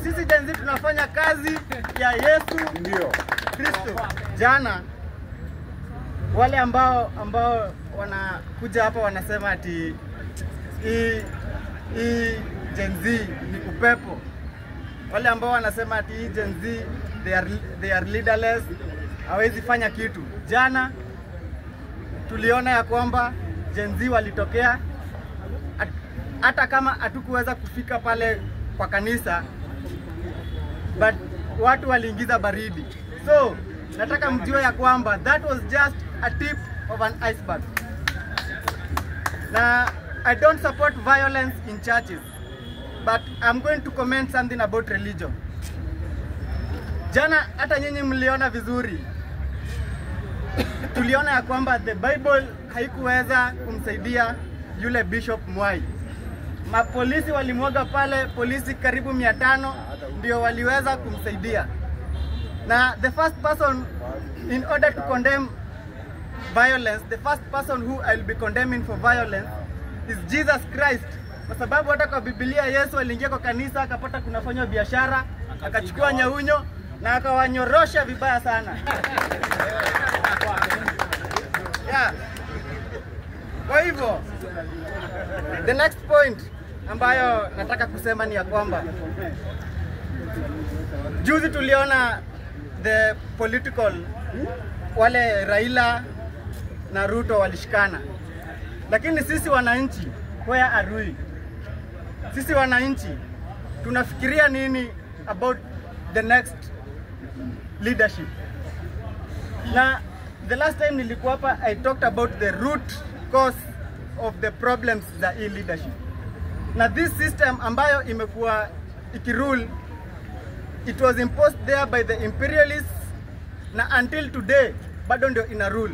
sisi Gen Z tunafanya kazi ya Yesu Ndio. Kristo. Jana wale ambao wanakuja hapa wanasema ati hii Gen Z ni upepo. Wale ambao wanasema ati hii Gen Z they are leaderless, hawezi fanya kitu. Jana tuliona ya kwamba Gen Z walitokea, hata kama hatukuweza kufika pale kwa kanisa, but watu waliingiza baridi. So nataka mjue ya kwamba that was just a tip of an iceberg. Na I don't support violence in churches, but I'm going to comment something about religion. Jana hata nyinyi mliona vizuri, tuliona ya kwamba the Bible haikuweza kumsaidia yule Bishop Mwai. Mapolisi walimwaga pale, polisi karibu 500 ndio waliweza kumsaidia. Na the first person, in order to condemn violence, the first person who I'll be condemning for violence is Jesus Christ. Kwa sababu hata kwa Biblia Yesu aliingia kwa kanisa akapata kunafanywa biashara, akachukua nyaunyo na akawanyorosha vibaya sana. Yeah. Kwa hivyo, the next point ambayo nataka kusema ni ya kwamba juzi tuliona the political, wale Raila na Ruto walishikana, lakini sisi wananchi, where are we? Sisi wananchi tunafikiria nini about the next leadership? Na the last time nilikuwa hapa, I talked about the root cause of the problems za hii leadership. Na this system ambayo imekuwa ikirule, it was imposed there by the imperialists, na until today bado ndio ina rule.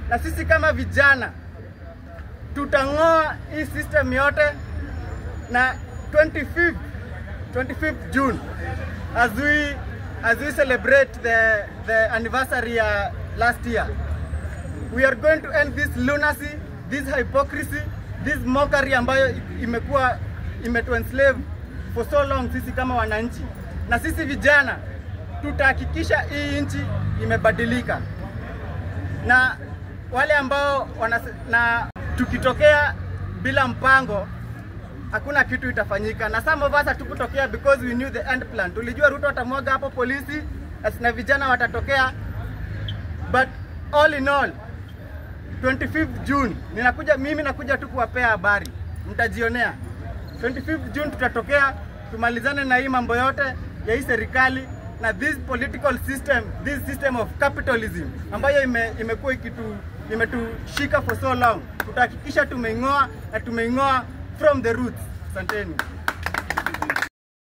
Na sisi kama vijana tutang'oa hii system yote, na 25th June as we celebrate the anniversary last year, we are going to end this lunacy, this hypocrisy, this mockery ambayo imekuwa imetuenslave for so long sisi kama wananchi. Na sisi vijana tutahakikisha hii nchi imebadilika. Na wale ambao na tukitokea bila mpango hakuna kitu itafanyika. Na some of us hatukutokea because we knew the end plan. Tulijua Ruto atamwaga hapo polisi na vijana watatokea. But all in all, 25th June, mimi nakuja tu kuwapea habari, mtajionea. 25th June tutatokea, tumalizane na hii mambo yote ya hii serikali na this political system, this system of capitalism ambayo imekuwa imetushika for so long. Tutahakikisha tumeing'oa, na tumeing'oa from the roots. Asanteni.